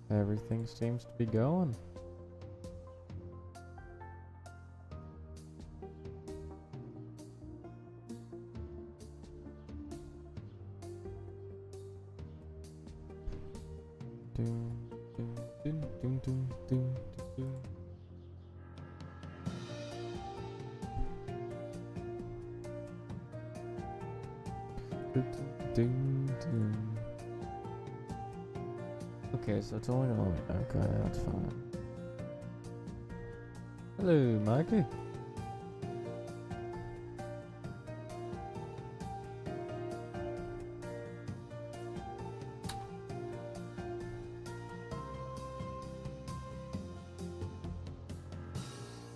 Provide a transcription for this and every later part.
Everything seems to be going. Okay, so it's only okay, that's fine. Hello, Mikey.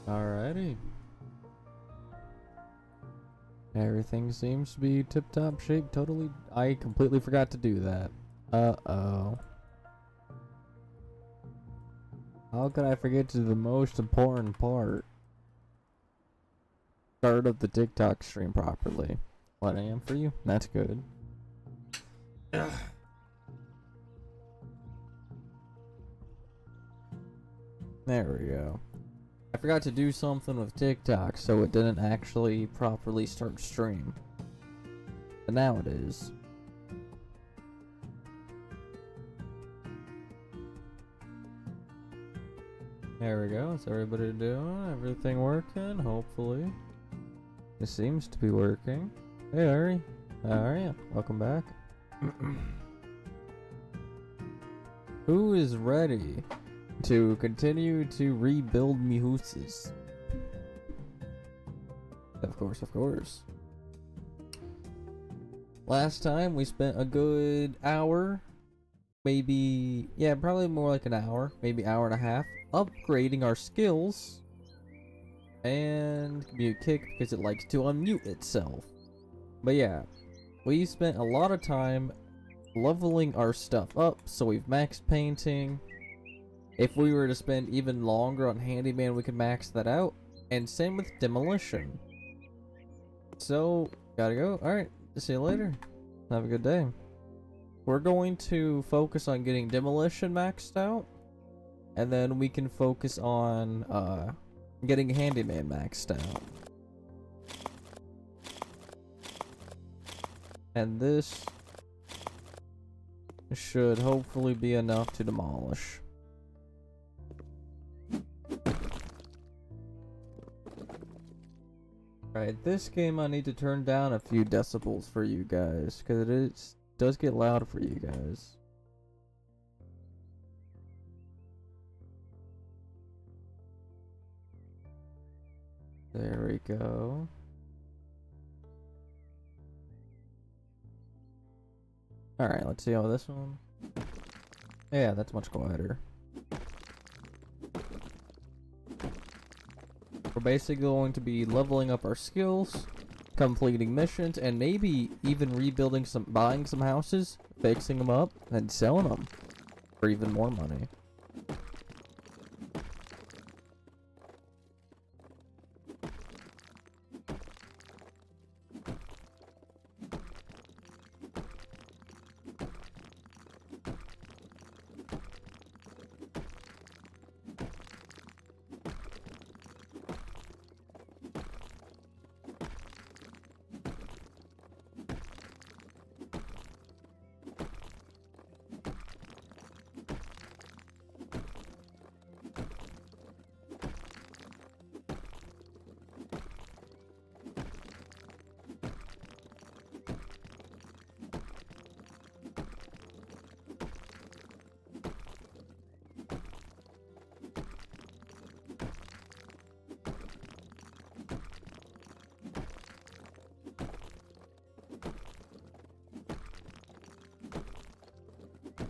Alrighty. Everything seems to be tip-top shape. Totally, I completely forgot to do that. Uh-oh. How could I forget to do the most important part? Start up the TikTok stream properly. 1 a.m. for you? That's good. There we go. I forgot to do something with TikTok, so it didn't actually properly start stream. But now it is. There we go. What's everybody doing? Everything working? Hopefully. It seems to be working. Hey, Ari. How are you? Welcome back. Who is ready to continue to rebuild Mihus's? Of course, of course. Last time we spent a good hour, maybe, yeah, probably more like an hour, maybe hour and a half, upgrading our skills and mute kick because it likes to unmute itself. But yeah, we spent a lot of time leveling our stuff up, so we've maxed painting. If we were to spend even longer on handyman, we could max that out, and same with demolition. So gotta go. All right, see you later. Have a good day. We're going to focus on getting demolition maxed out, and then we can focus on getting handyman maxed out. And this should hopefully be enough to demolish. Alright, this game I need to turn down a few decibels for you guys, because it does get loud for you guys. There we go. Alright, let's see how this one. Yeah, that's much quieter. We're basically going to be leveling up our skills, completing missions, and maybe even rebuilding buying some houses, fixing them up, and selling them for even more money.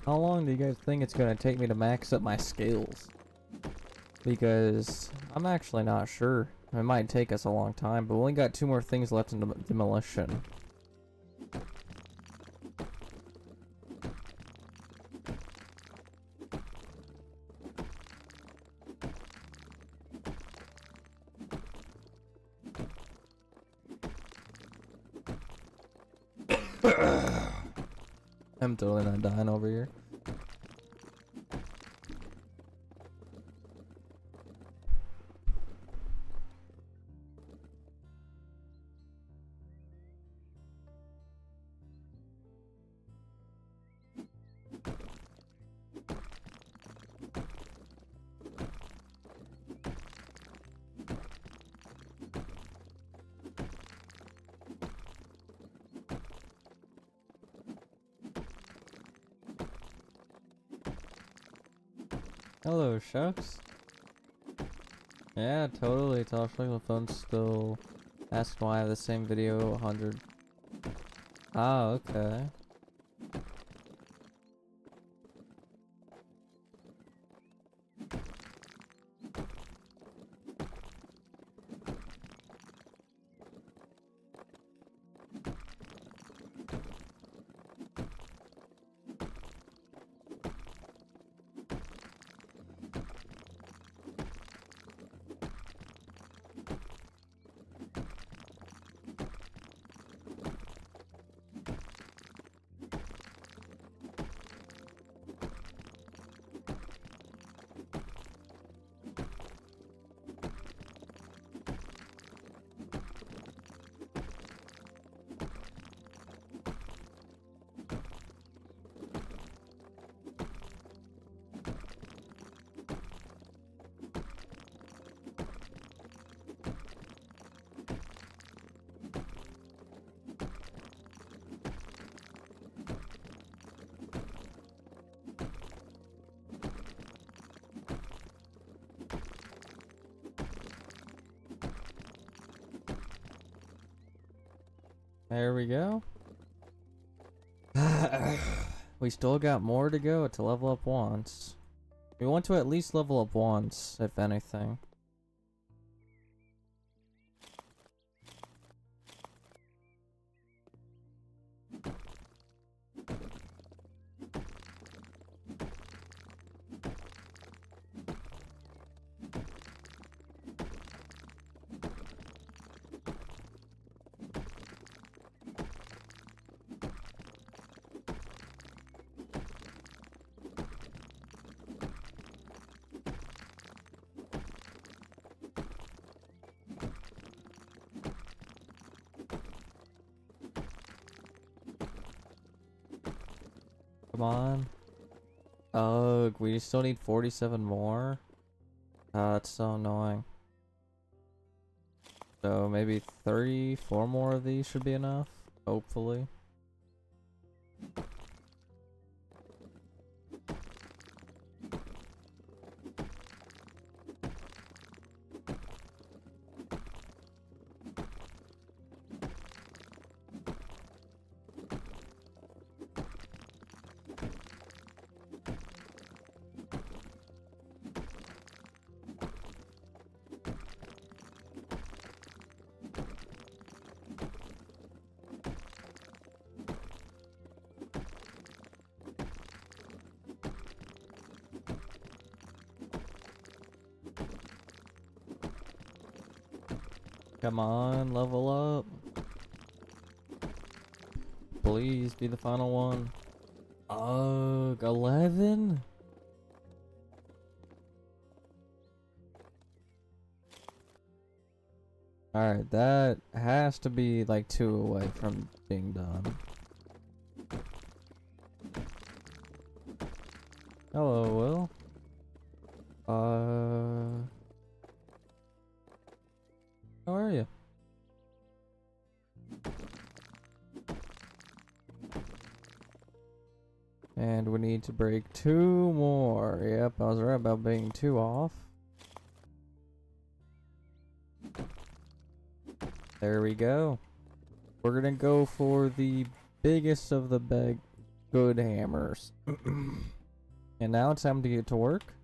How long do you guys think it's gonna take me to max up my skills? Because I'm actually not sure. It might take us a long time, but we only got 2 more things left in demolition. I'm totally not dying over here. Hello, Shucks. Yeah, totally. Talk like the phone still asked why I have the same video 100. Ah, okay. There we go. We still got more to go to level up once. We want to at least level up once, if anything. Come on. Ugh, we still need 47 more. That's so annoying. So maybe 34 more of these should be enough, hopefully. Come on, level up. Please be the final one. Ugh, 11? Alright, that has to be like 2 away from being done. Hello, Will. How are you? And we need to break 2 more. Yep, I was right about being 2 off. There we go. We're gonna go for the biggest of the big good hammers. And now it's time to get to work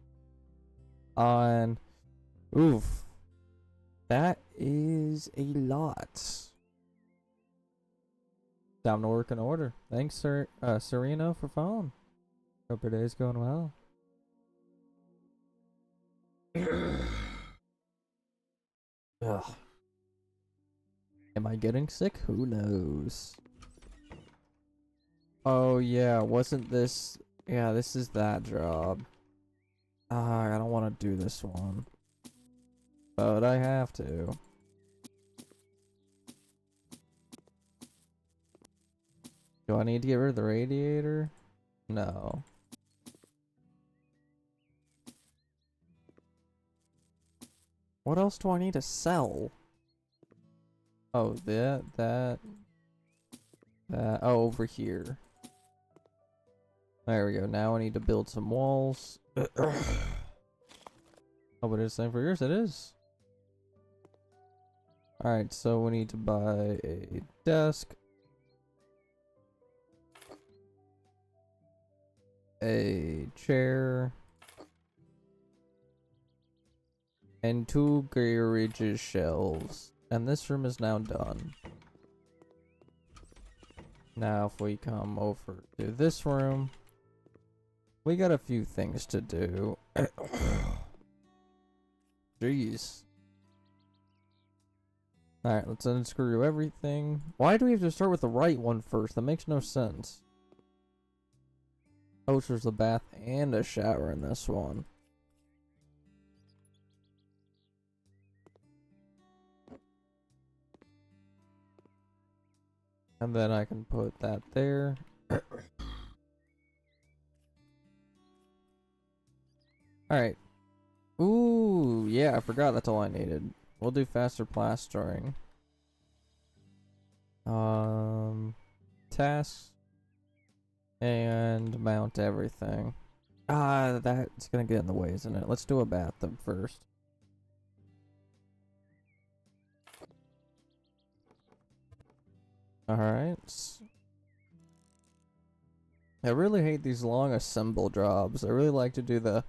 on... Oof. That is a lot. Time to work in order. Thanks, sir, Serena, for following. Hope your day's going well. Ugh. Am I getting sick? Who knows? Oh yeah, wasn't this... Yeah, this is that job. I don't want to do this one. But I have to. Do I need to get rid of the radiator? No. What else do I need to sell? Oh, that. Oh, over here. There we go. Now I need to build some walls. Oh, but it's same for yours. It is. Alright, so we need to buy a desk. A chair. And 2 garage shelves. And this room is now done. Now if we come over to this room, we got a few things to do. Jeez. Alright, let's unscrew everything. Why do we have to start with the right one first? That makes no sense. Oh, there's a bath and a shower in this one. And then I can put that there. Alright. Ooh, yeah, I forgot that's all I needed. We'll do faster plastering. Tasks. And mount everything. That's gonna get in the way, isn't it? Let's do a bathtub first. Alright. I really hate these long assemble jobs. I really like to do the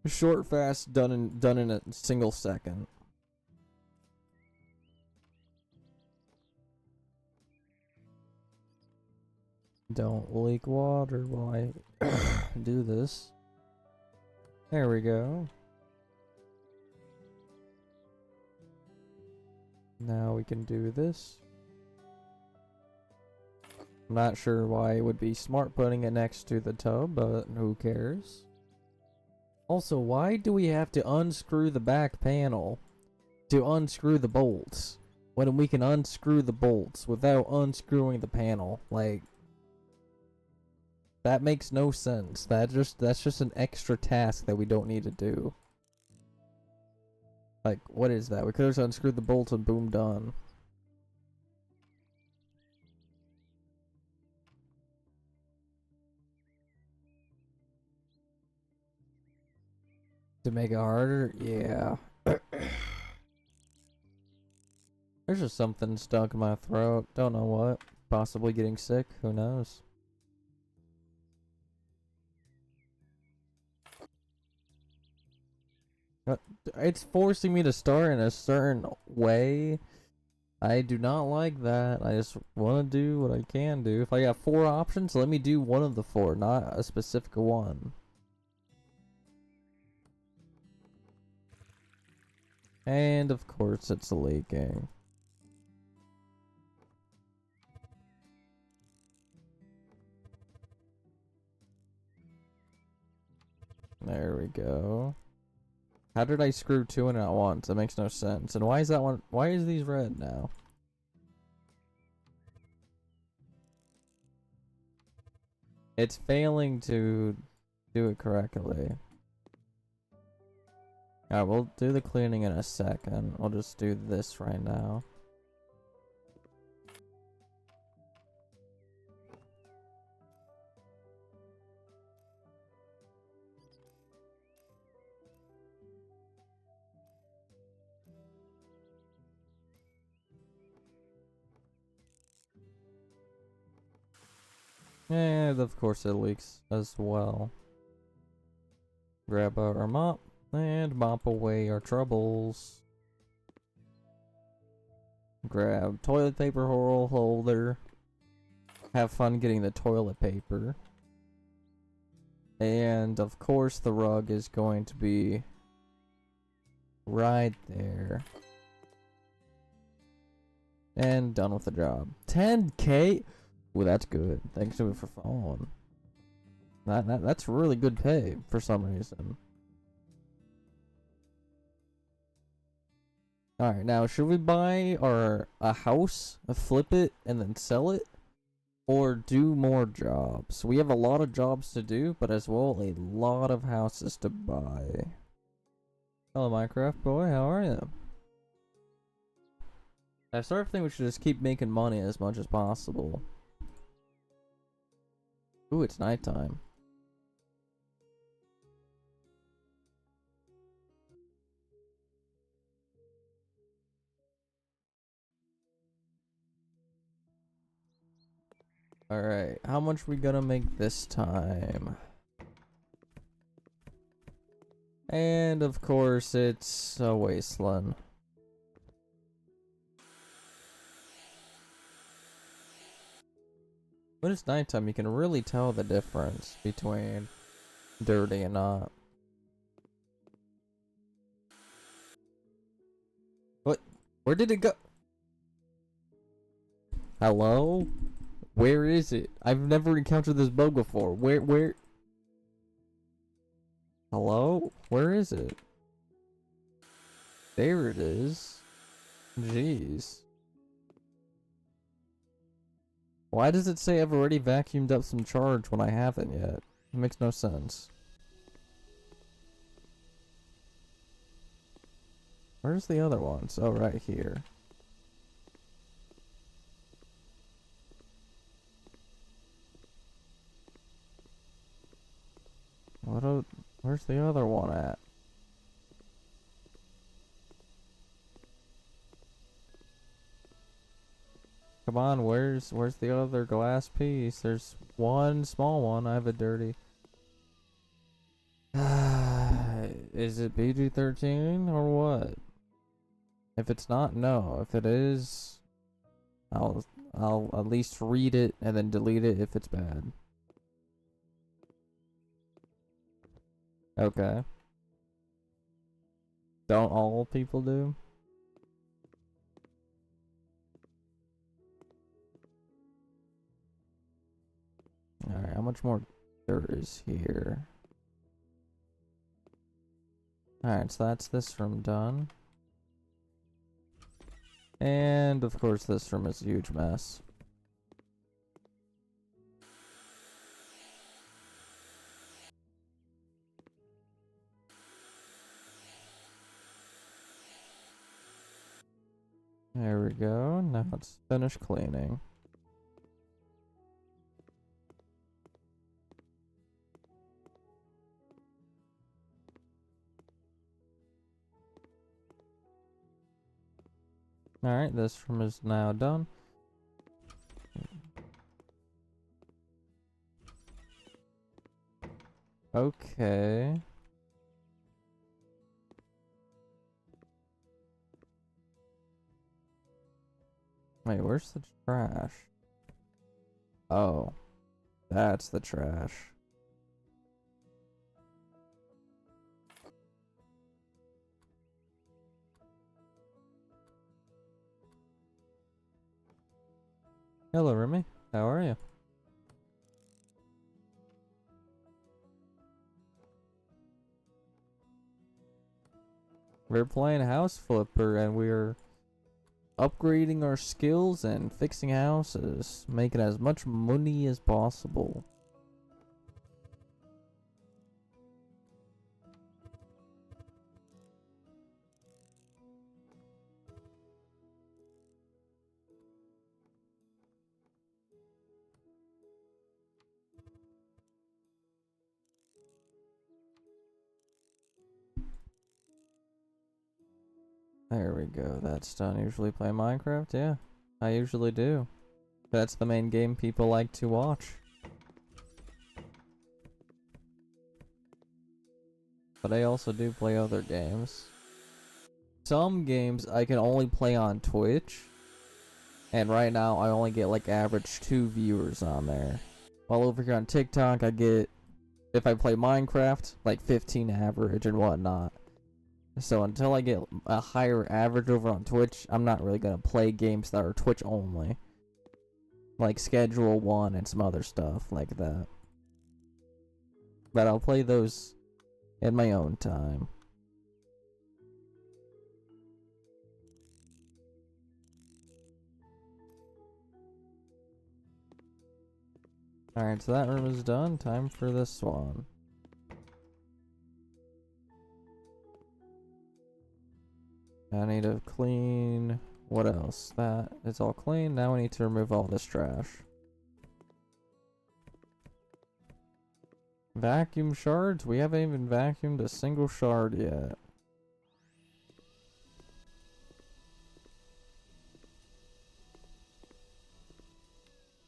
short, fast, done in a single second. Don't leak water while I do this. There we go. Now we can do this. I'm not sure why it would be smart putting it next to the tub, but who cares? Also, why do we have to unscrew the back panel to unscrew the bolts when we can unscrew the bolts without unscrewing the panel? Like, that makes no sense. That's just an extra task that we don't need to do. Like, what is that? We could have just unscrewed the bolts and boom, done. To make it harder? Yeah. There's just something stuck in my throat. Don't know what. Possibly getting sick. Who knows? It's forcing me to start in a certain way. I do not like that. I just want to do what I can do. If I got 4 options, let me do one of the 4, not a specific one. And of course it's leaking. There we go. How did I screw 2 in at once? That makes no sense. And why is that one? Why is these red now? It's failing to do it correctly. Alright, we'll do the cleaning in a second. I'll just do this right now. And of course it leaks as well. Grab our mop and mop away our troubles. Grab toilet paper holder. Have fun getting the toilet paper. And of course the rug is going to be right there. And done with the job. 10K? Ooh, that's good. Thanks to it for phone. That's really good pay for some reason. Alright, now should we buy a house, flip it, and then sell it? Or do more jobs? We have a lot of jobs to do, but as well a lot of houses to buy. Hello Minecraft boy, how are you? I sort of think we should just keep making money as much as possible. Ooh, it's nighttime. Alright, how much we gonna make this time? And of course it's a wasteland. When it's nighttime, you can really tell the difference between dirty and not. What? Where did it go? Hello? Where is it? I've never encountered this bug before. Where? Hello? Where is it? There it is. Jeez. Why does it say I've already vacuumed up some charge when I haven't yet? It makes no sense. Where's the other ones? Oh, right here. Where's the other one at? Come on, where's the other glass piece? There's one small one. I have a dirty. Is it PG-13 or what? If it's not, no. If it is, I'll at least read it and then delete it if it's bad. Okay. Don't all people do? Alright, how much more dirt is here? Alright, so that's this room done. And of course this room is a huge mess. There we go. Now let's finish cleaning. Alright, this room is now done. Okay. Wait, where's the trash? Oh, that's the trash. Hello, Remy. How are you? We're playing House Flipper and we're upgrading our skills and fixing houses, making as much money as possible. There we go, that's done. Usually play Minecraft? Yeah, I usually do. That's the main game people like to watch. But I also do play other games. Some games I can only play on Twitch. And right now I only get like average 2 viewers on there. While over here on TikTok I get, if I play Minecraft, like 15 average and whatnot. So until I get a higher average over on Twitch, I'm not really gonna play games that are Twitch only. Like Schedule 1 and some other stuff like that. But I'll play those in my own time. Alright, so that room is done. Time for this one. I need to clean... What else? That is all clean. Now we need to remove all this trash. Vacuum shards? We haven't even vacuumed a single shard yet.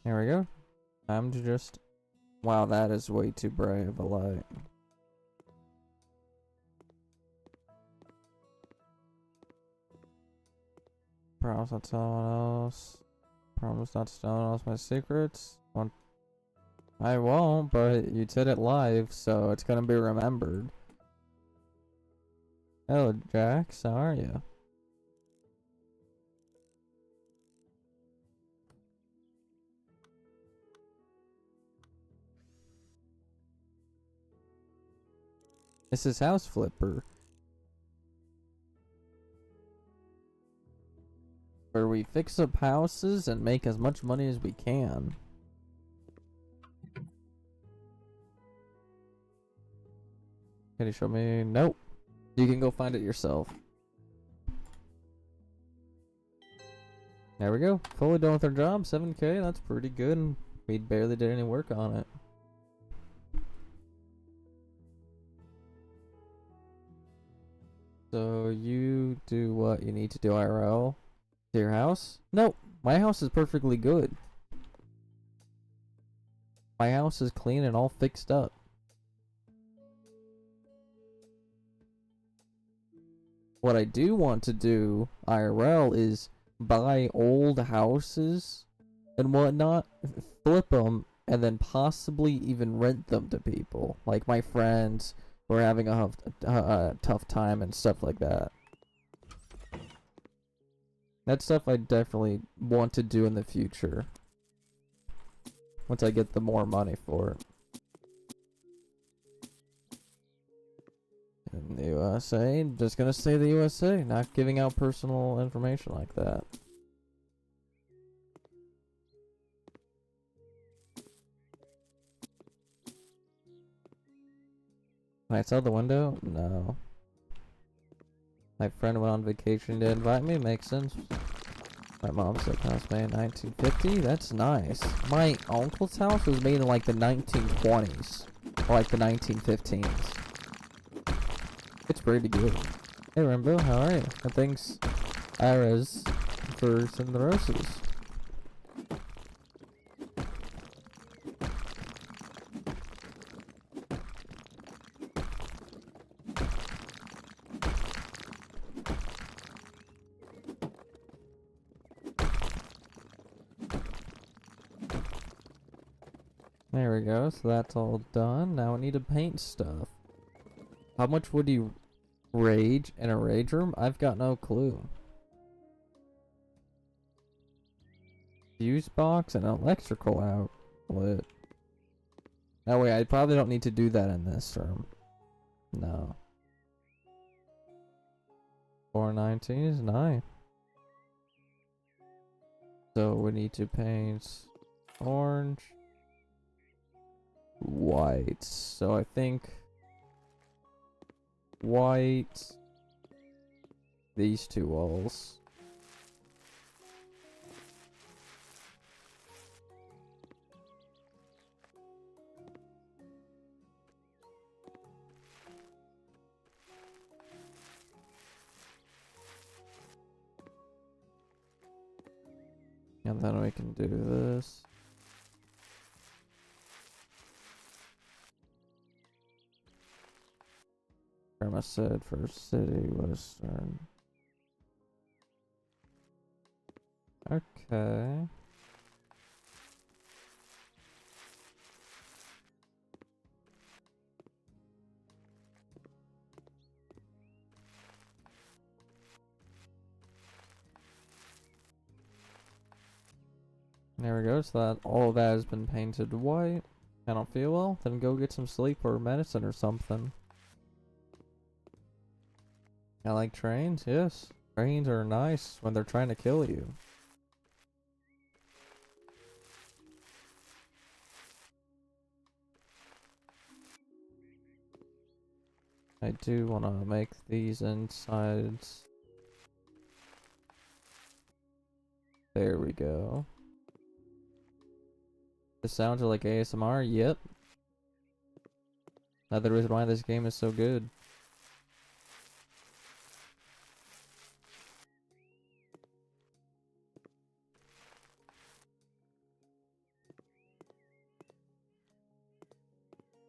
There we go. Time to just... Wow, that is way too bright of a light. Promise not to tell anyone else. Promise not to tell anyone else my secrets. I won't, but you said it live, so it's gonna be remembered. Hello, Jax. How are you? This is House Flipper, where we fix up houses and make as much money as we can. Can you show me? Nope. You can go find it yourself. There we go. Fully done with our job. 7K. That's pretty good. We barely did any work on it. So you do what you need to do IRL to your house? No, my house is perfectly good. My house is clean and all fixed up. What I do want to do IRL is buy old houses and whatnot, flip them, and then possibly even rent them to people. Like my friends who are having a tough time and stuff like that. That's stuff I definitely want to do in the future. Once I get the more money for it. In the USA, just gonna say the USA, not giving out personal information like that. Lights out the window? No. My friend went on vacation to invite me, makes sense. My mom's house made in 1950, that's nice. My uncle's house was made in like the 1920s, or like the 1915s. It's pretty good. Hey Rambo, how are you? And thanks, Iris, for sending the roses. There we go, so that's all done. Now we need to paint stuff. How much would you rage in a rage room? I've got no clue. Fuse box and electrical outlet. No wait, I probably don't need to do that in this room. No. 419 is 9. So we need to paint orange, white. So I think white, these two walls. And then we can do this. Grandma said for city western. Okay. There we go, so that all of that has been painted white. I don't feel well, then go get some sleep or medicine or something. I like trains, yes. Trains are nice when they're trying to kill you. I do want to make these insides. There we go. The sounds are like ASMR, yep. Another reason why this game is so good.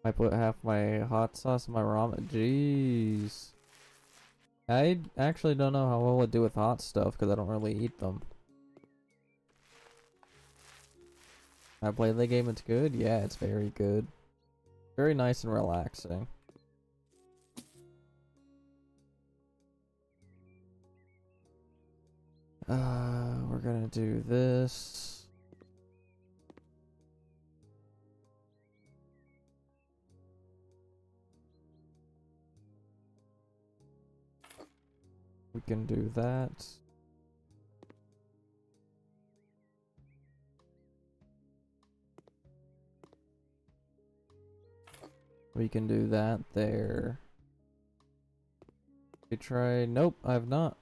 I put half my hot sauce in my ramen. Jeez. I actually don't know how well I do with hot stuff because I don't really eat them. I played the game, it's good? Yeah, it's very good. Very nice and relaxing. We're gonna do this. We can do that. We can do that there. We try. Nope, I've not.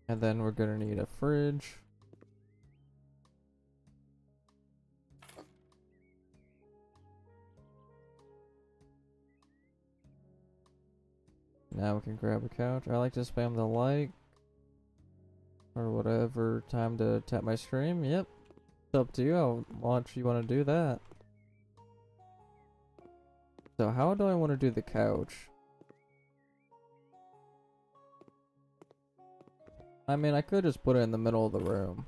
And then we're gonna need a fridge. Now we can grab a couch. I like to spam the like. Or whatever. Time to tap my stream. Yep. It's up to you. I'll watch you want to do that. So how do I want to do the couch? I mean, I could just put it in the middle of the room.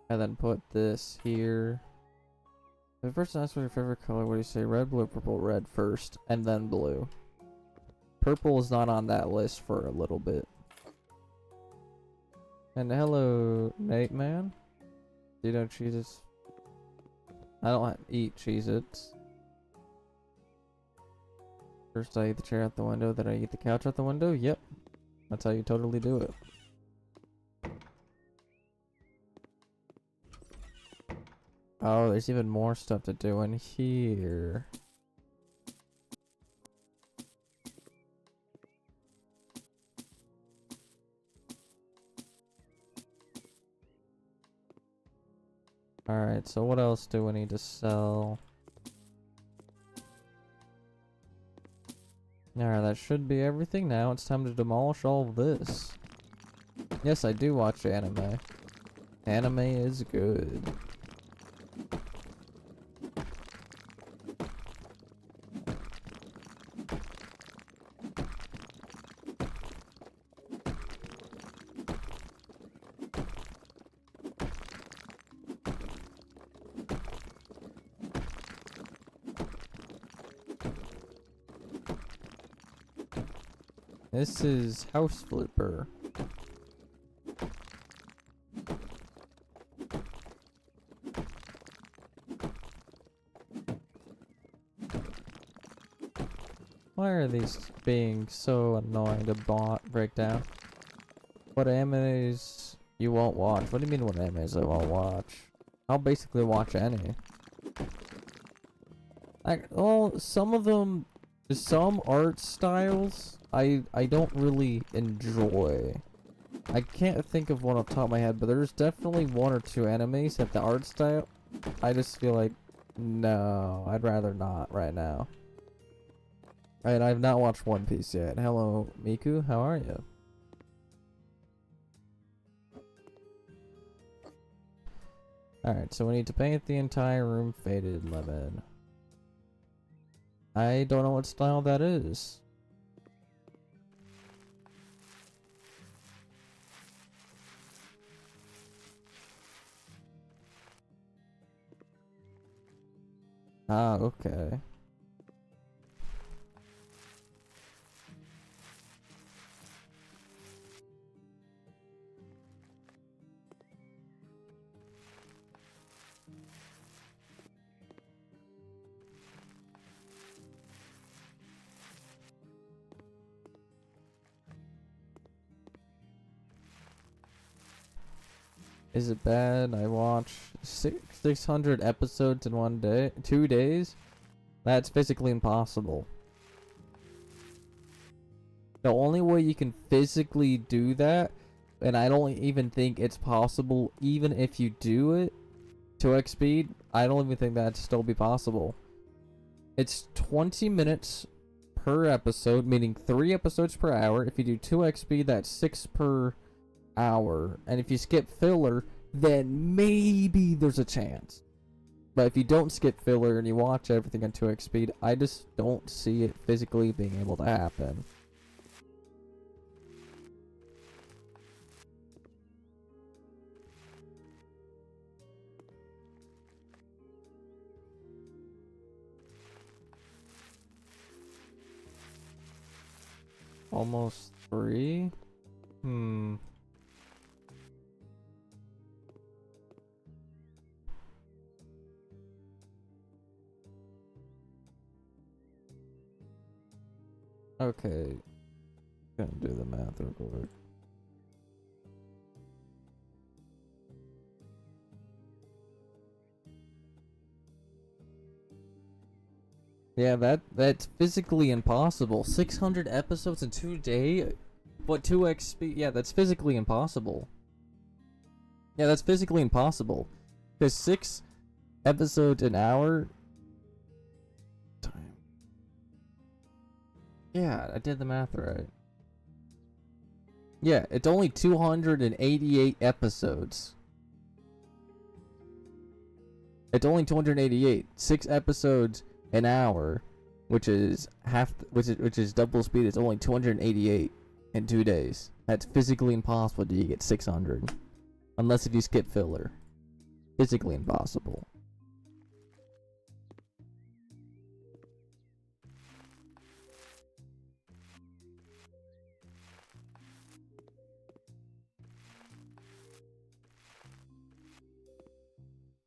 And then put this here. The first ask for your favorite color, what do you say? Red, blue, purple, red first, and then blue. Purple is not on that list for a little bit. And hello, Nate man. Do you know Cheez-Its? I don't eat Cheez-Its. First I eat the chair out the window, then I eat the couch out the window? Yep. That's how you totally do it. Oh, there's even more stuff to do in here. Alright, so what else do we need to sell? Alright, that should be everything now. It's time to demolish all of this. Yes, I do watch anime. Anime is good. This is House Flipper. Why are these being so annoying to break down? What animes you won't watch? What do you mean what animes I won't watch? I'll basically watch any. Well, some of them, some art styles I don't really enjoy. I can't think of one off the top of my head, but there's definitely one or two animes that the art style, I just feel like, no, I'd rather not right now. And I've not watched One Piece yet. Hello, Miku, how are you? Alright, so we need to paint the entire room faded lemon. I don't know what style that is. Ah, okay. Is it bad? I watch 600 episodes in 2 days? That's physically impossible. The only way you can physically do that, and I don't even think it's possible even if you do it 2x speed, I don't even think that'd still be possible. It's 20 minutes per episode, meaning 3 episodes per hour. If you do 2x speed, that's 6 per hour. And if you skip filler, then maybe there's a chance. But if you don't skip filler and you watch everything on 2x speed, I just don't see it physically being able to happen. Almost 3? Okay. Gonna do the math real quick. Yeah, that's physically impossible. 600 episodes in 2 days? What, 2x speed? Yeah, that's physically impossible. Yeah, that's physically impossible. Because 6 episodes an hour... Time. Yeah, I did the math right. Yeah, it's only 288 episodes. It's only 288. 6 episodes an hour, which is which is double speed. It's only 288 in 2 days. That's physically impossible to get 600, unless if you skip filler. Physically impossible.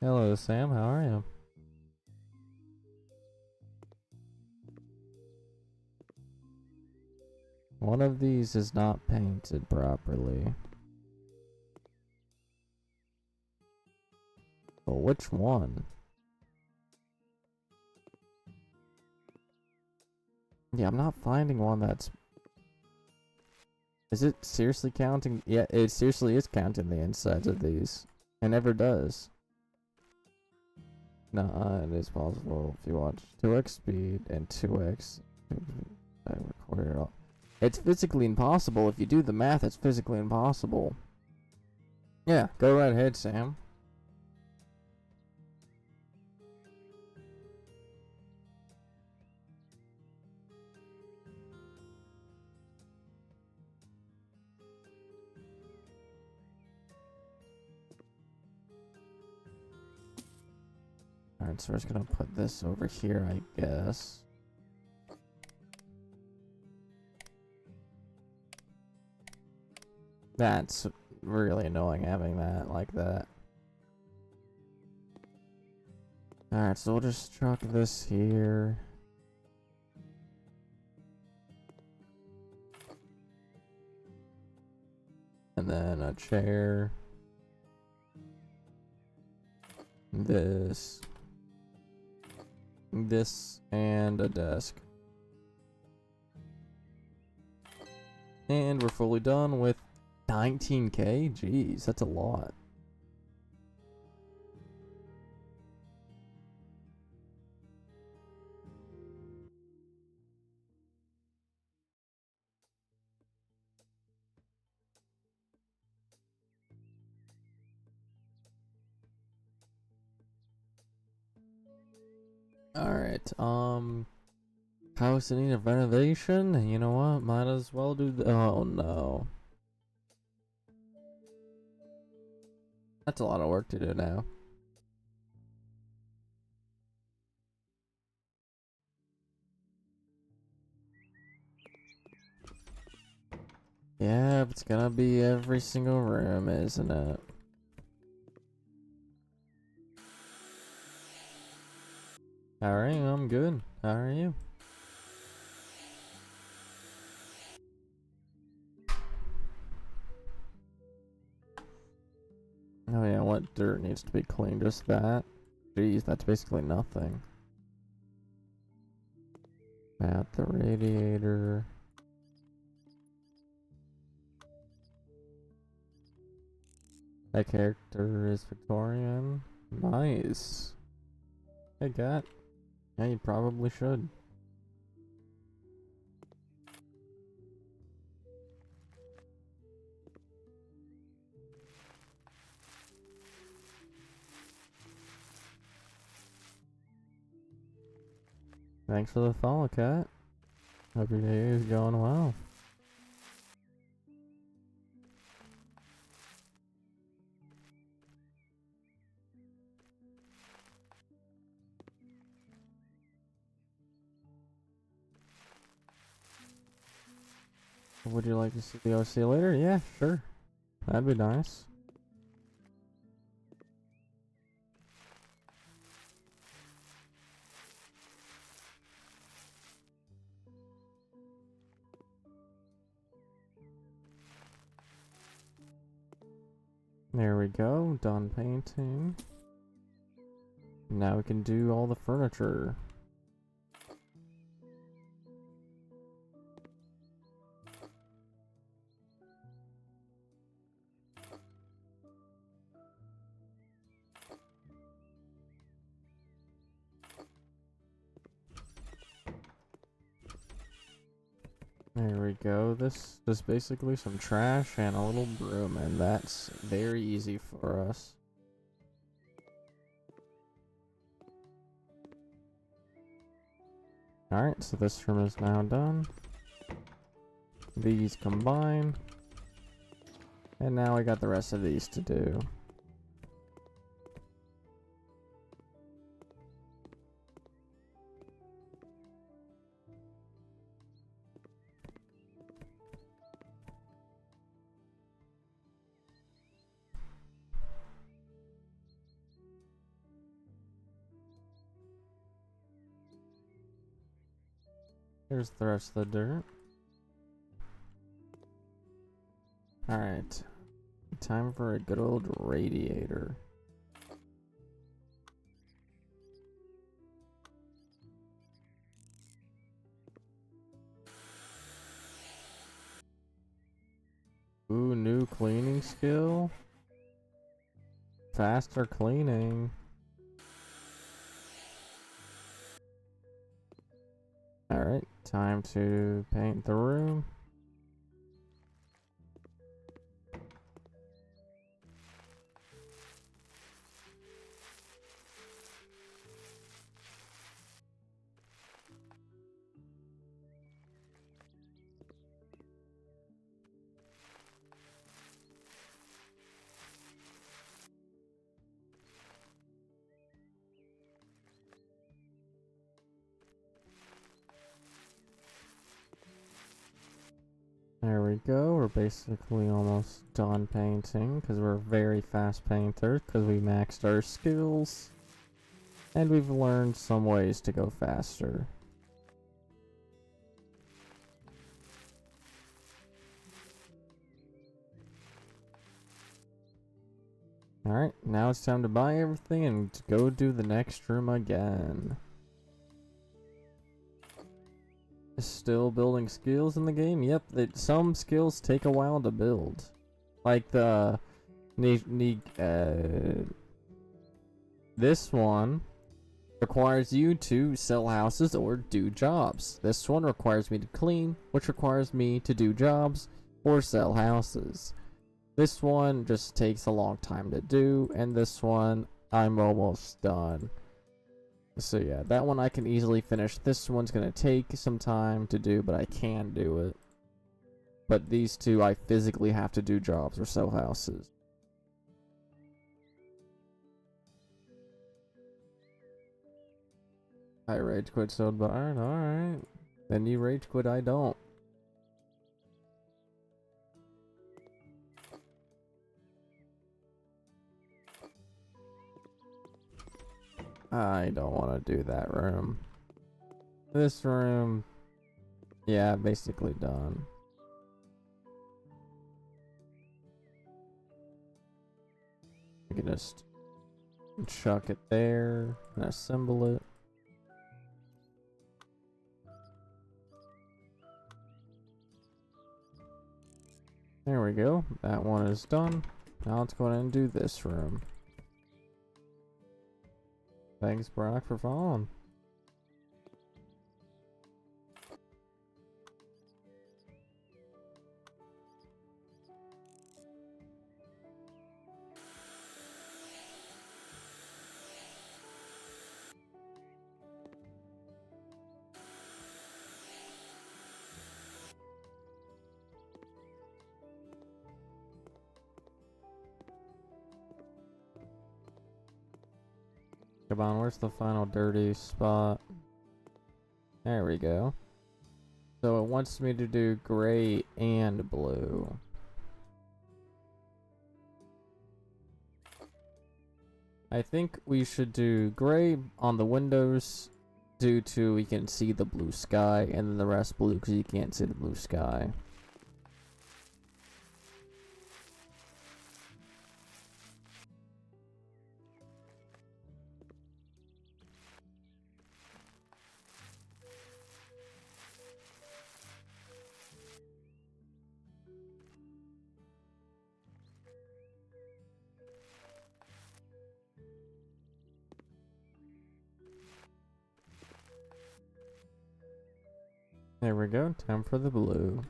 Hello, Sam. How are you? One of these is not painted properly. But which one? Yeah, I'm not finding one that's... Is it seriously counting? Yeah, it seriously is counting the insides of these. It never does. No, it is possible if you watch 2x speed and 2x. I recorded it all. It's physically impossible. If you do the math, it's physically impossible. Yeah, go right ahead, Sam. Alright, so we're just gonna put this over here, I guess. That's really annoying having that like that. Alright, so we'll just chuck this here. And then a chair. This, and a desk. And we're fully done with 19k? Jeez, that's a lot. Alright, house in need of renovation? You know what? Might as well do oh no. That's a lot of work to do now. Yeah, it's gonna be every single room, isn't it? Alright, I'm good. How are you? Oh what dirt needs to be cleaned? Just that? Jeez, that's basically nothing. At the radiator. That character is Victorian. Nice. Hey, Gat. Yeah, you probably should. Thanks for the follow, Cat. Hope your day is going well. Would you like to see the OC later? Yeah, sure. That'd be nice. There we go, done painting. Now we can do all the furniture. There we go. This is basically some trash and a little broom, and that's very easy for us. Alright, so this room is now done. These combine. And now we got the rest of these to do. Here's the rest of the dirt. Alright. Time for a good old radiator. Ooh, new cleaning skill. Faster cleaning. Alright, time to paint the room. There we go, we're basically almost done painting because we're very fast painters because we maxed our skills and we've learned some ways to go faster. Alright, now it's time to buy everything and to go do the next room again. Still building skills in the game? Yep, some skills take a while to build. Like the... this one requires you to sell houses or do jobs. This one requires me to clean, which requires me to do jobs or sell houses. This one just takes a long time to do, and this one I'm almost done. So yeah, that one I can easily finish. This one's gonna take some time to do, but I can do it. But these two I physically have to do jobs or sell houses. I rage quit so bad, alright. Then you rage quit, I don't. I don't want to do that room. This room, yeah, basically done. We can just chuck it there and assemble it. There we go. That one is done. Now let's go ahead and do this room. Thanks, Brock, for following. Come on, where's the final dirty spot? There we go. So it wants me to do gray and blue. I think we should do gray on the windows due to we can see the blue sky, and then the rest blue because you can't see the blue sky. There we go, time for the blue.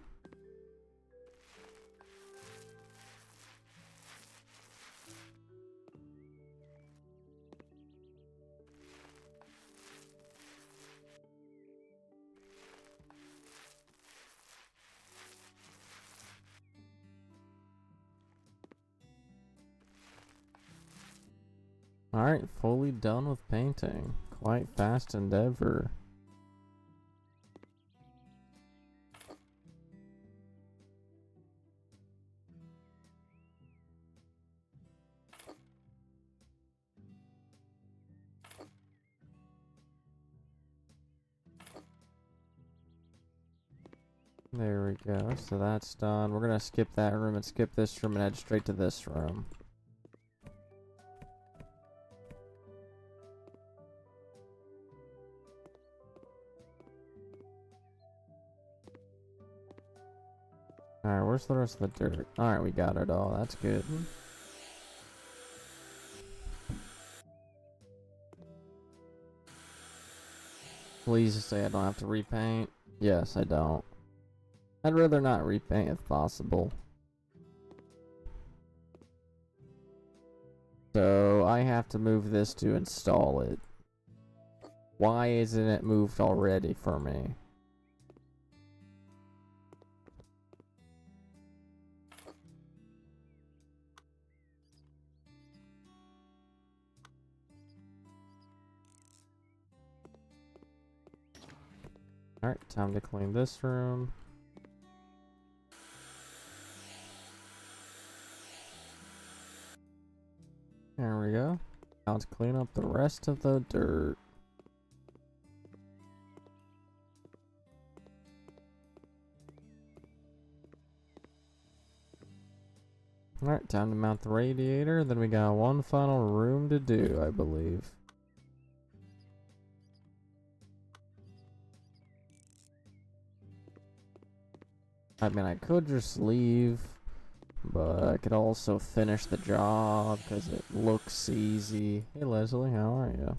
Alright, fully done with painting. Quite fast endeavor. There we go, so that's done. We're gonna skip that room and skip this room and head straight to this room. Alright, where's the rest of the dirt? Alright, we got it all. That's good. Please say I don't have to repaint. Yes, I don't. I'd rather not repaint if possible. So I have to move this to install it. Why isn't it moved already for me? Alright, time to clean this room. There we go. Now let's clean up the rest of the dirt. Alright, time to mount the radiator. Then we got one final room to do, I believe. I mean, I could just leave, but I could also finish the job because it looks easy. Hey Leslie, how are you?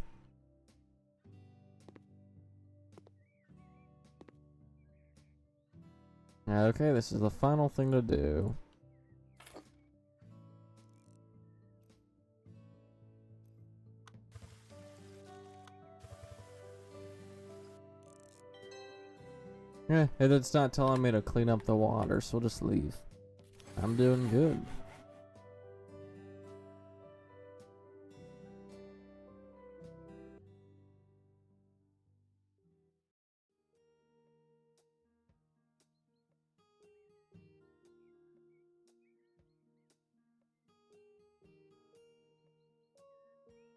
Okay, this is the final thing to do. Yeah, it's not telling me to clean up the water, so we'll just leave. I'm doing good.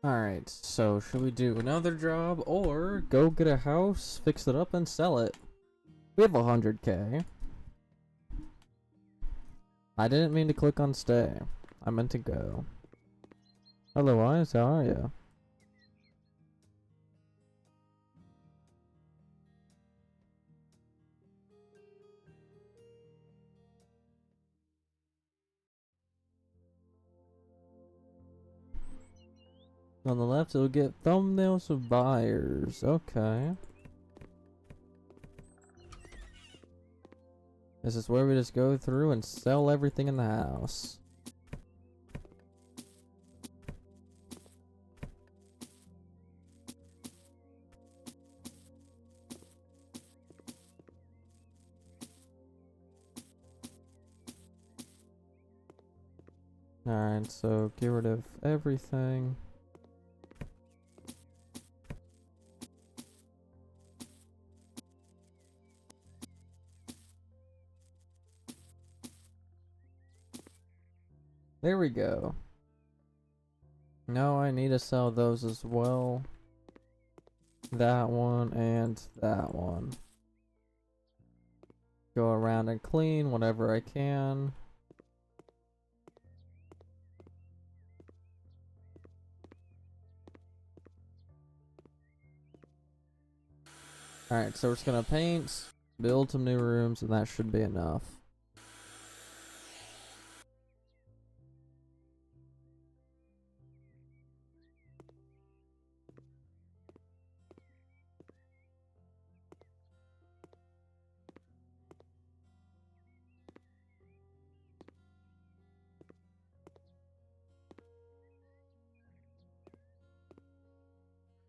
Alright, so should we do another job or go get a house, fix it up, and sell it? We have 100K. I didn't mean to click on stay. I meant to go. Otherwise, how are you? On the left, it'll get thumbnails of buyers. Okay. This is where we just go through and sell everything in the house. Alright, so get rid of everything. There we go. Now I need to sell those as well. That one and that one. Go around and clean whatever I can. Alright, so we're just gonna paint, build some new rooms, and that should be enough.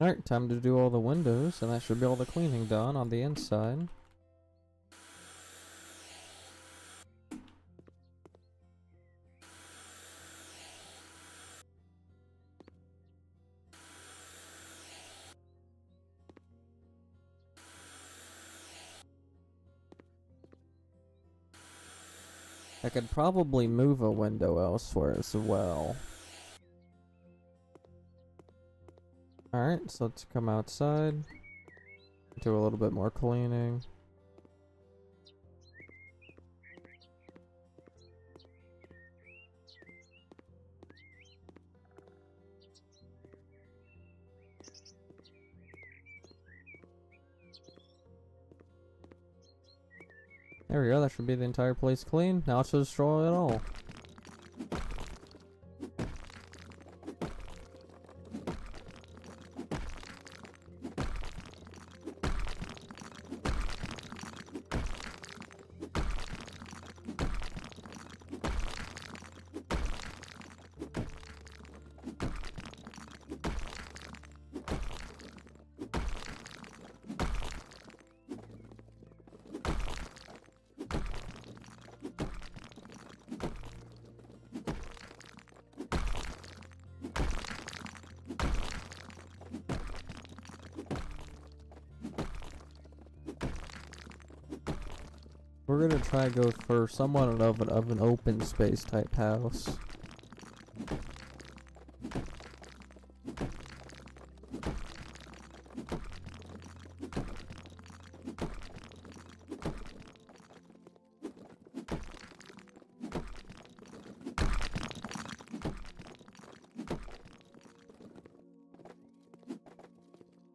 Alright, time to do all the windows, and that should be all the cleaning done on the inside. I could probably move a window elsewhere as well. Alright, so let's come outside. Do a little bit more cleaning. There we go, that should be the entire place clean. Now let's destroy it all. We're gonna try to go for somewhat of an open space type house.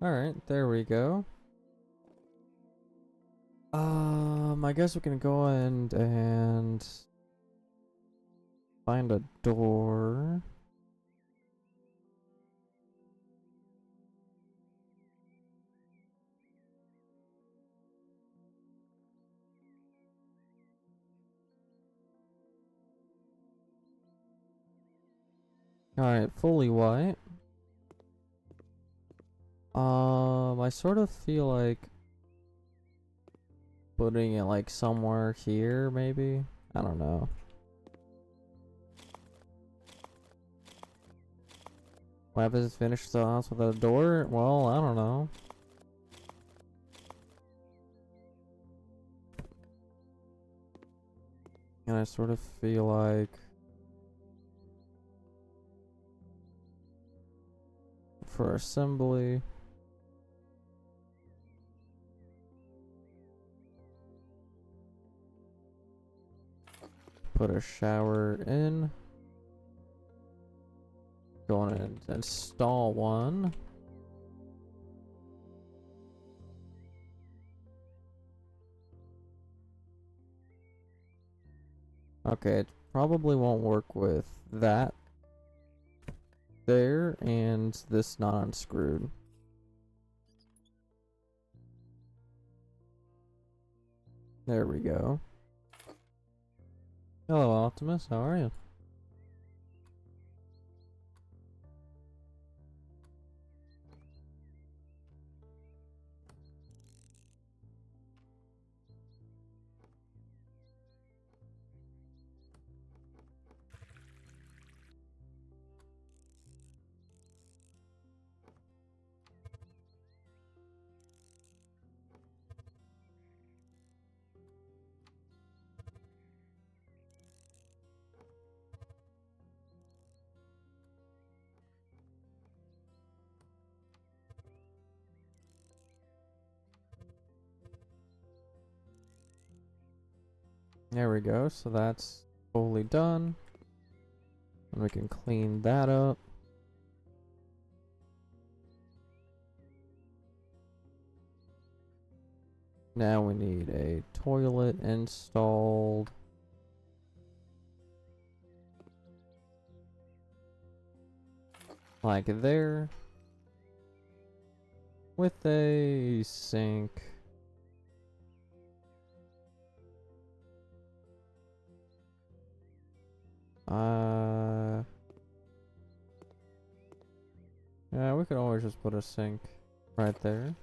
Alright, there we go. I guess we can go and find a door. Alright, fully white. I sort of feel like putting it like somewhere here, maybe? I don't know. What happens if finish the house without a door? Well, I don't know. And I sort of feel like for assembly, put a shower in. Go on and install one. Okay, it probably won't work with that there and this not unscrewed. There we go. Hello, Optimus. How are you? There we go. So that's fully done. And we can clean that up. Now we need a toilet installed. Like there. With a sink. Yeah, we could always just put a sink right there.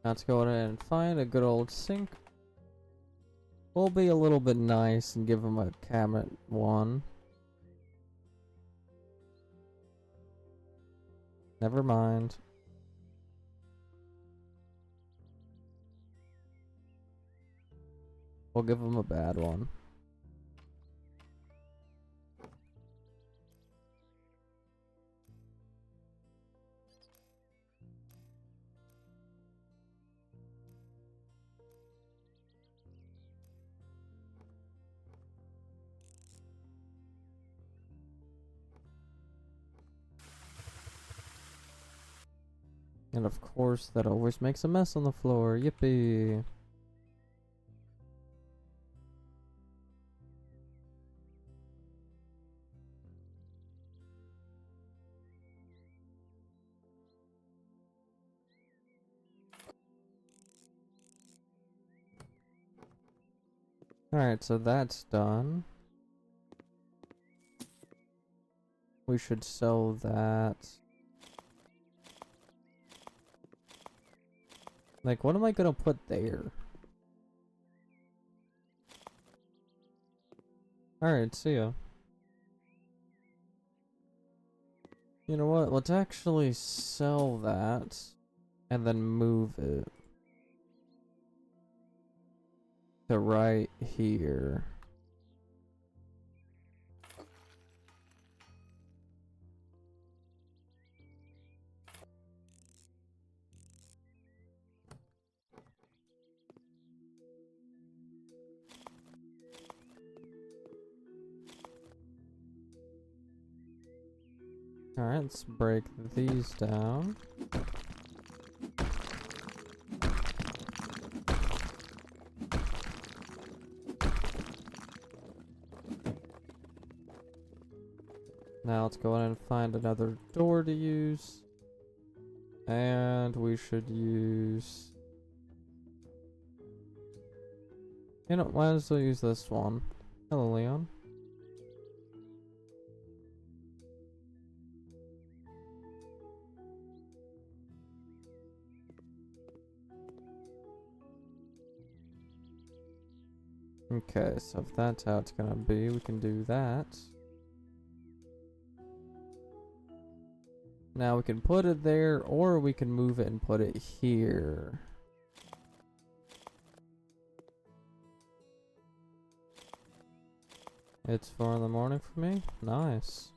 Let's go ahead and find a good old sink. We'll be a little bit nice and give him a cabinet one. Never mind. We'll give him a bad one. And of course, that always makes a mess on the floor. Yippee. Alright, so that's done. We should sell that. Like, what am I gonna put there? Alright, see ya. You know what? Let's actually sell that and then move it to right here. Alright, let's break these down. Now let's go ahead and find another door to use. And we should use... You know, might as well use this one. Hello, Leon. Okay, so if that's how it's gonna be, we can do that. Now we can put it there, or we can move it and put it here. It's 4 in the morning for me? Nice.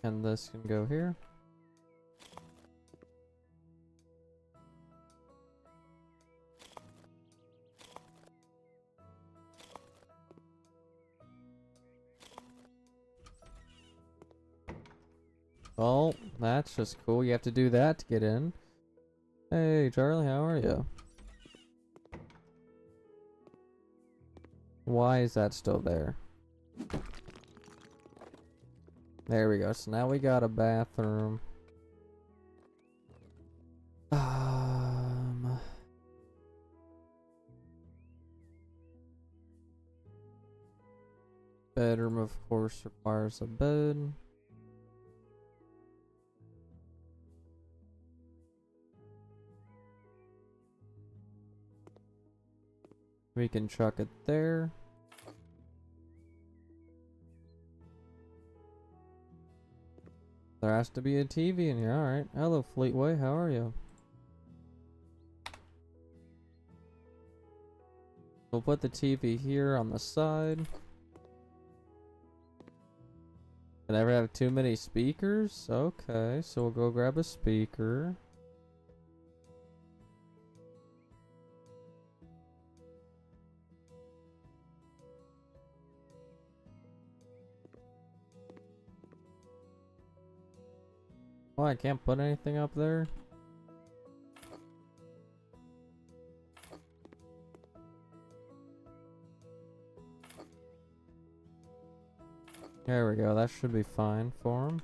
And this can go here. Well, that's just cool. You have to do that to get in. Hey, Charlie, how are you? Why is that still there? There we go. So now we got a bathroom. Bedroom, of course, requires a bed. We can chuck it there. There has to be a TV in here. Alright. Hello, Fleetway. How are you? We'll put the TV here on the side. Can I ever have too many speakers? Okay, so we'll go grab a speaker. Oh, I can't put anything up there? There we go, that should be fine for him.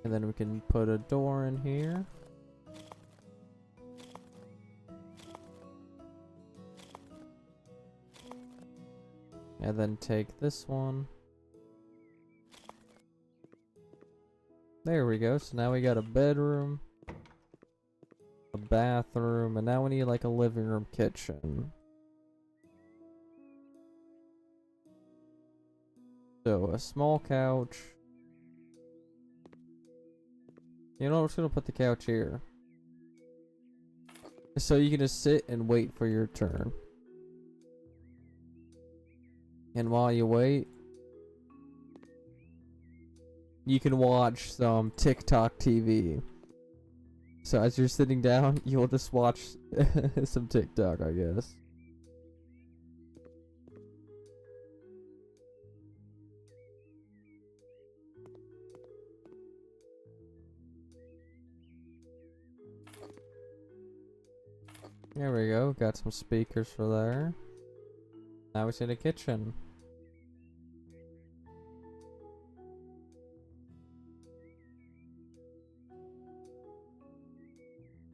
And then we can put a door in here. And then take this one. There we go. So now we got a bedroom, a bathroom, and now we need like a living room kitchen. So a small couch. You know, I'm just gonna put the couch here. So you can just sit and wait for your turn. And while you wait, you can watch some TikTok TV. So as you're sitting down, you'll just watch some TikTok, I guess. There we go, got some speakers for there. Now we see the kitchen.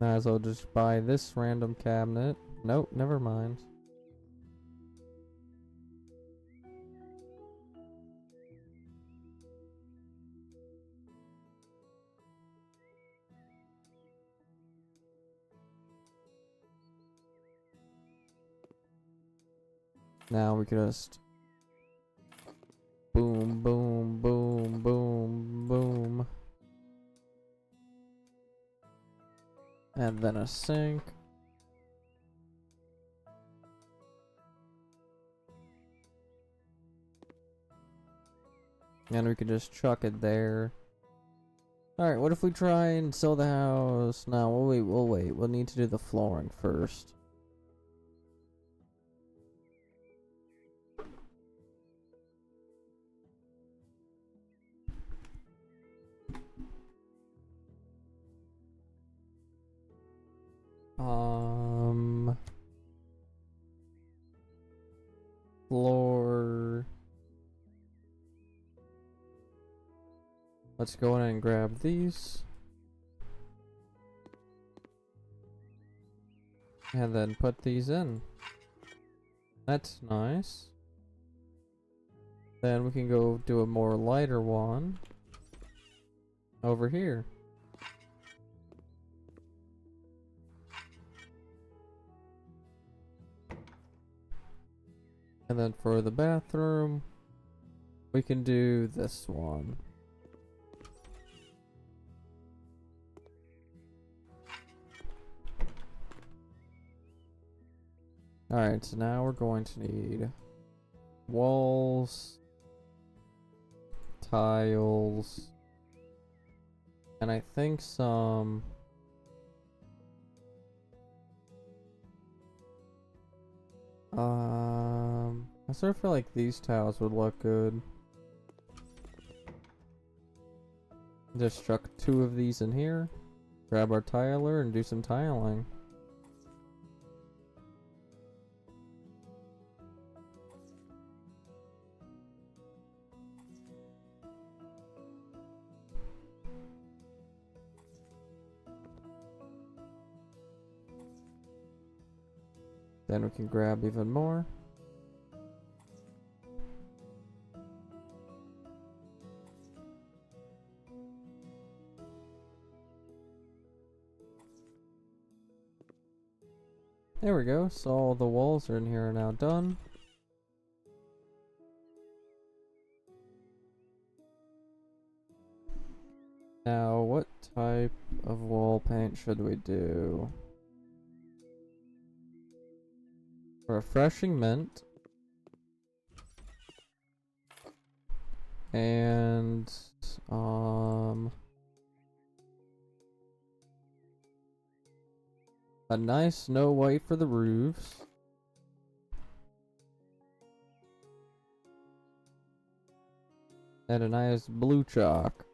Might as well just buy this random cabinet. Nope, never mind. Now we can just boom, boom, boom, boom, boom. And then a sink. And we can just chuck it there. Alright, what if we try and sell the house? No, we'll wait. We'll need to do the flooring first. Floor. Let's go in and grab these. And then put these in. That's nice. Then we can go do a more lighter one over here. And then for the bathroom, we can do this one. Alright, so now we're going to need walls, tiles, and I think some I sort of feel like these tiles would look good. Just chuck 2 of these in here, grab our tiler, and do some tiling. Then we can grab even more. There we go, so all the walls are in here are now done. Now, what type of wall paint should we do? Refreshing mint. And, a nice snow white for the roofs. And a nice blue chalk.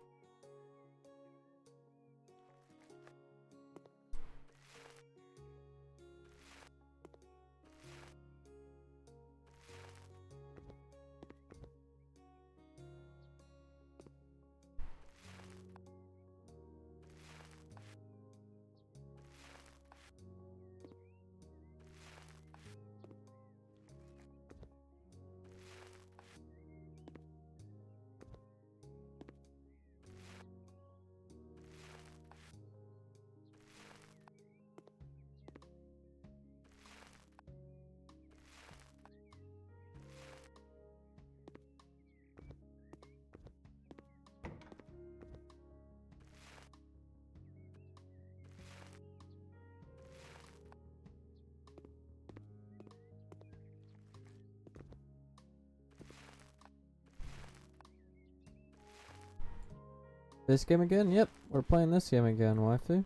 This game again? Yep, we're playing this game again, waifu.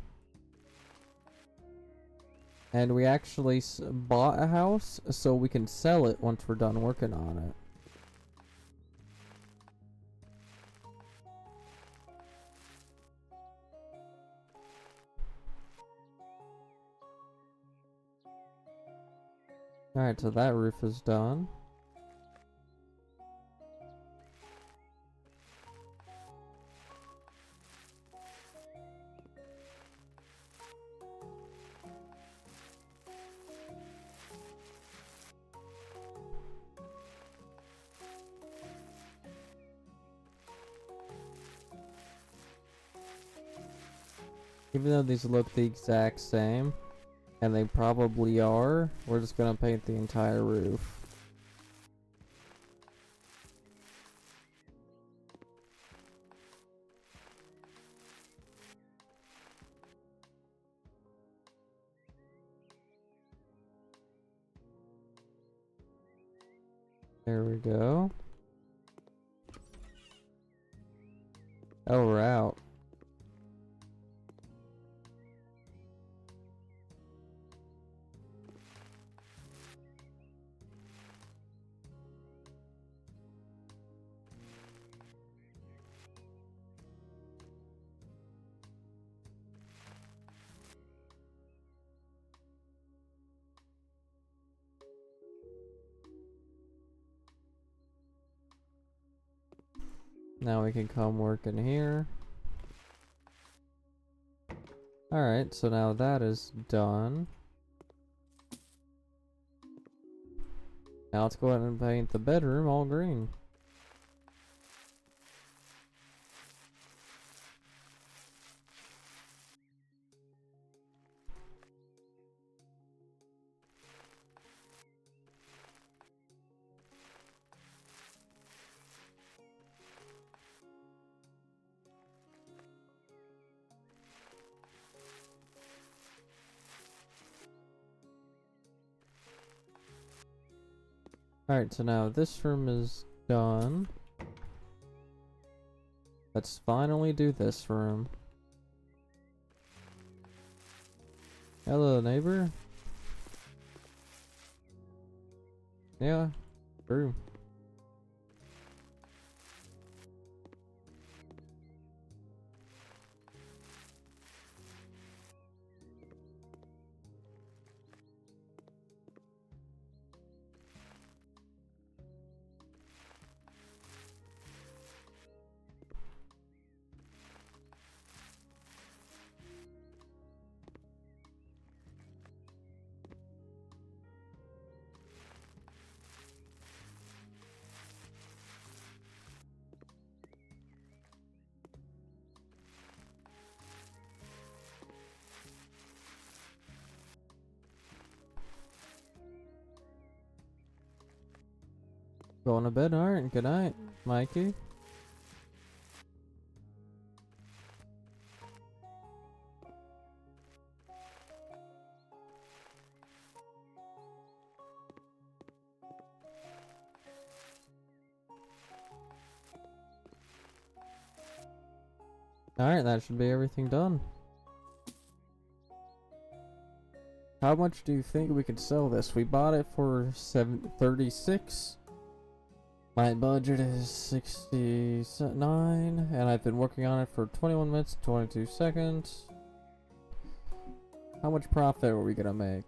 And we actually bought a house, so we can sell it once we're done working on it. Alright, so that roof is done. Even though these look the exact same, and they probably are, we're just gonna paint the entire roof. There we go. Oh, we're out. Now we can come work in here. Alright, so now that is done. Now let's go ahead and paint the bedroom all green. Alright, so now this room is done. Let's finally do this room. Hello, neighbor. Yeah, true. Going to bed, alright, good night, Mikey. Alright, that should be everything done. How much do you think we could sell this? We bought it for 736. My budget is 69, and I've been working on it for 21 minutes, 22 seconds. How much profit are we gonna make?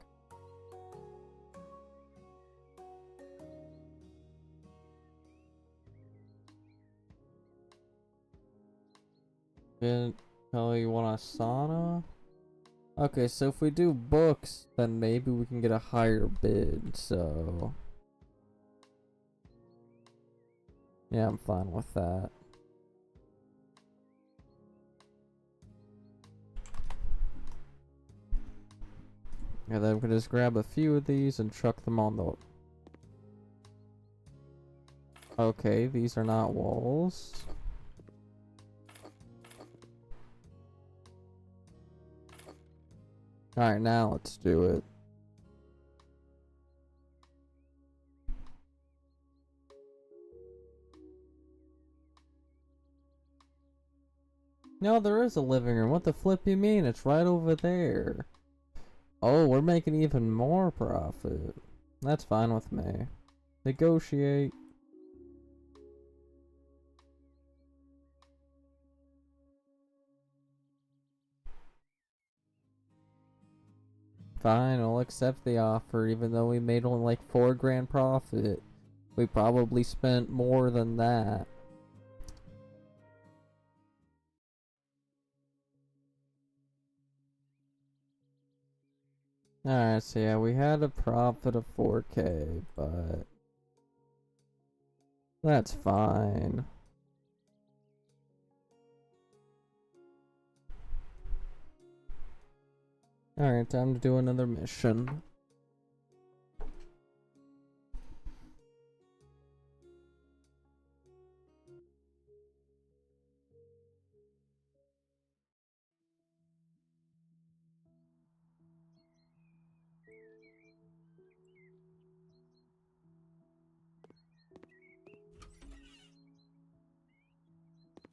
Didn't tell you want a sauna? Okay, so if we do books, then maybe we can get a higher bid, so... yeah, I'm fine with that. And then we can just grab a few of these and chuck them on the... okay, these are not walls. Alright, now let's do it. No, there is a living room. What the flip you mean? It's right over there. Oh, we're making even more profit. That's fine with me. Negotiate. Fine, I'll accept the offer even though we made only like 4 grand profit. We probably spent more than that. Alright, so yeah, we had a profit of 4K, but that's fine. Alright, time to do another mission.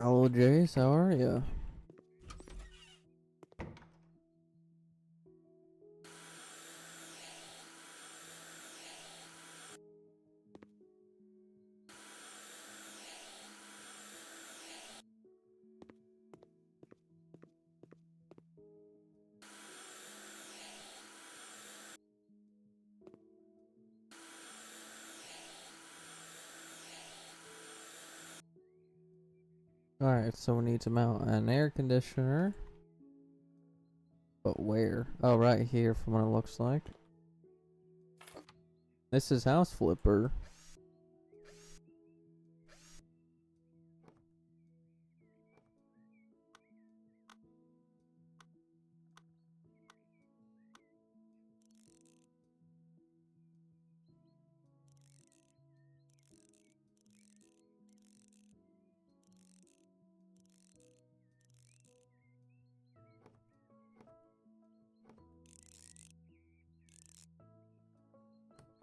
Hello, Jace, how are you? Alright, so we need to mount an air conditioner. But where? Oh, right here from what it looks like. This is House Flipper.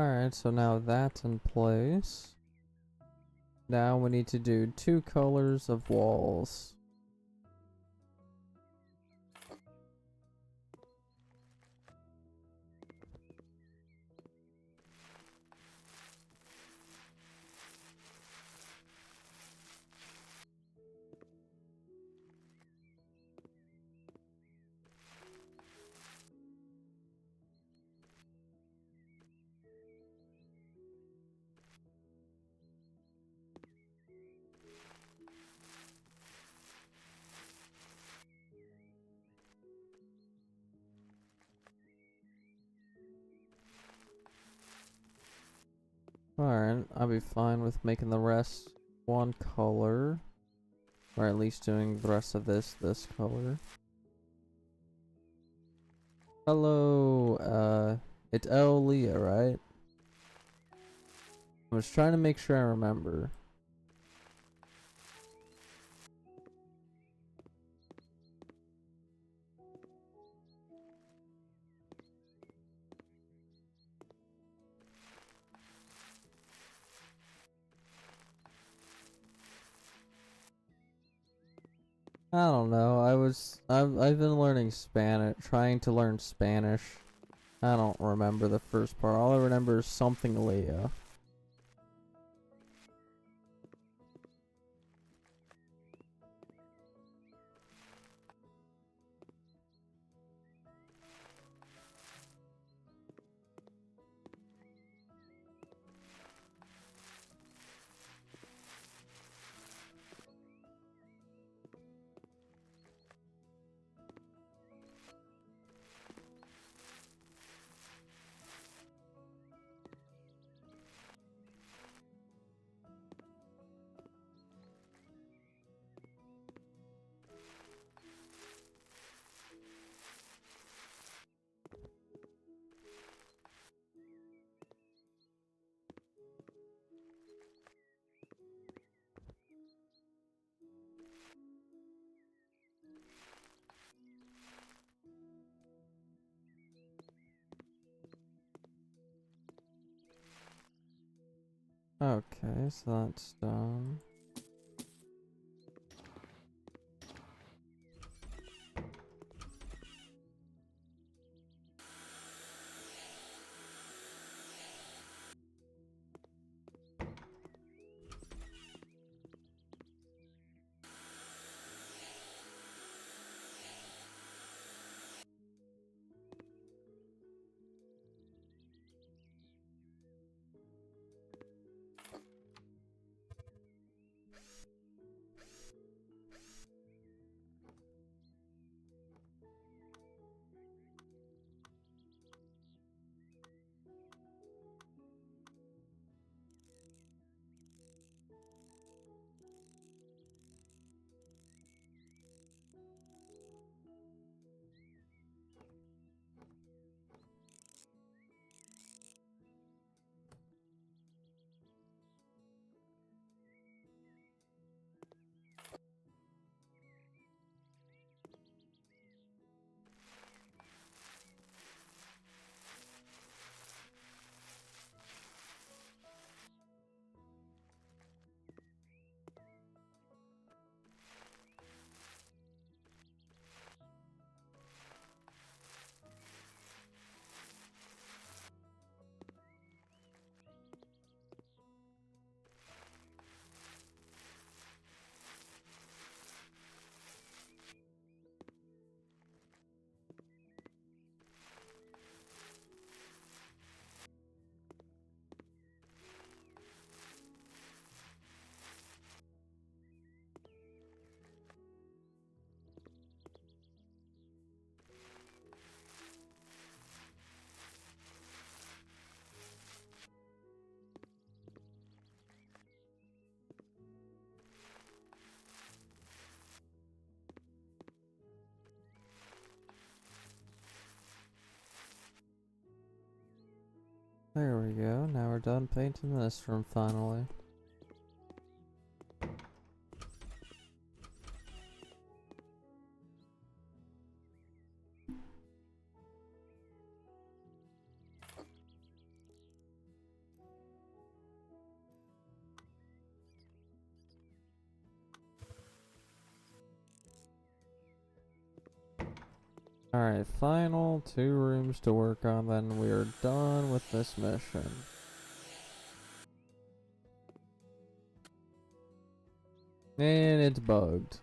Alright, so now that's in place. Now we need to do 2 colors of walls. Alright, I'll be fine with making the rest one color. Or at least doing the rest of this color. Hello, it's El Leah, right? I was trying to make sure I remember. I don't know. I've been learning Spanish, trying to learn Spanish. I don't remember the first part. All I remember is something Leah. Okay, so that's done. There we go. Now we're done painting this room finally. Alright, final 2 rooms to work on, then we're done with this mission. And it's bugged.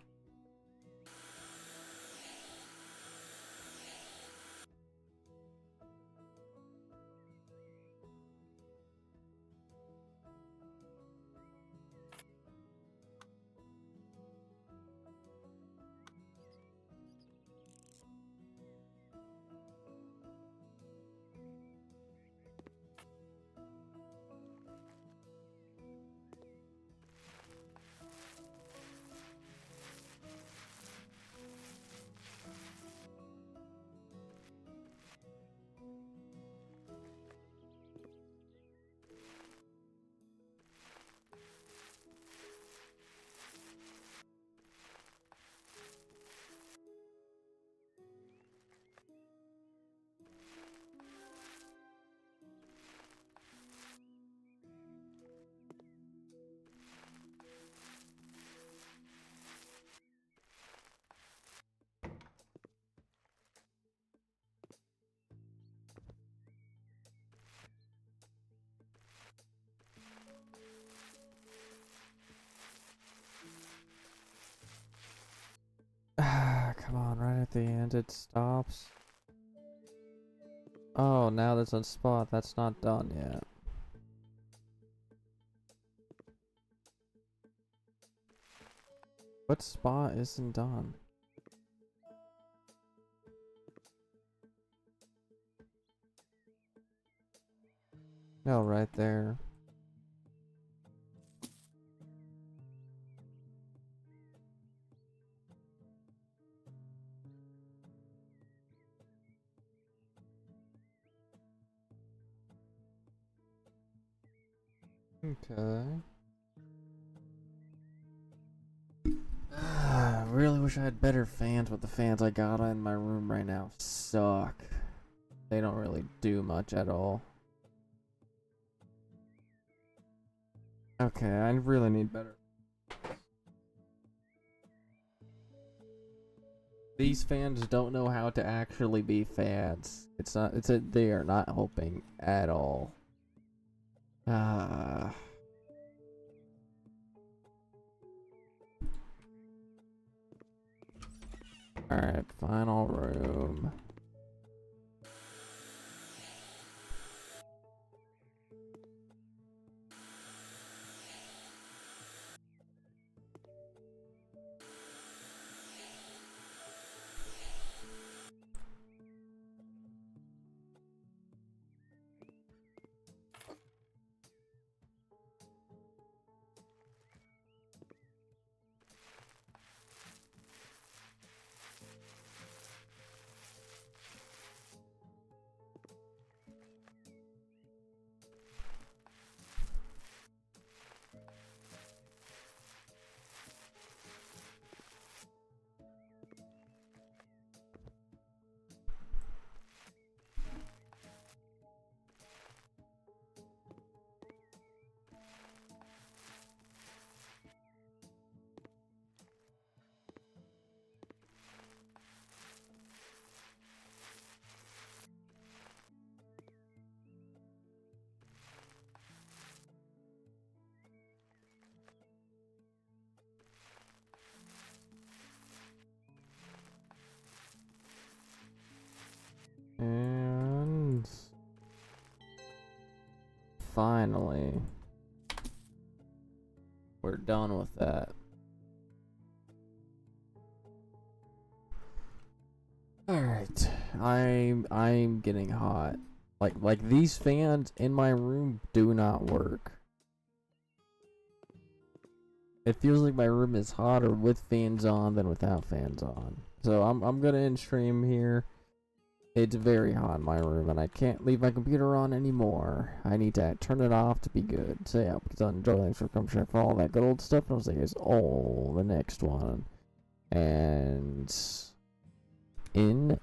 Come on, right at the end it stops. Oh, now there's a spot that's not done yet. What spot isn't done? No, right there. Okay. I really wish I had better fans, but the fans I got in my room right now suck. They don't really do much at all. Okay, I really need better. These fans don't know how to actually be fans. They are not helping at all. Ah. Alright, final room. And finally, we're done with that. Alright, I'm getting hot. Like these fans in my room do not work. It feels like my room is hotter with fans on than without fans on. So I'm gonna end stream here. It's very hot in my room and I can't leave my computer on anymore. I need to turn it off to be good. So yeah, please enjoy, thanks for coming for all that good old stuff. And I'll see you guys all the next one. And enjoy.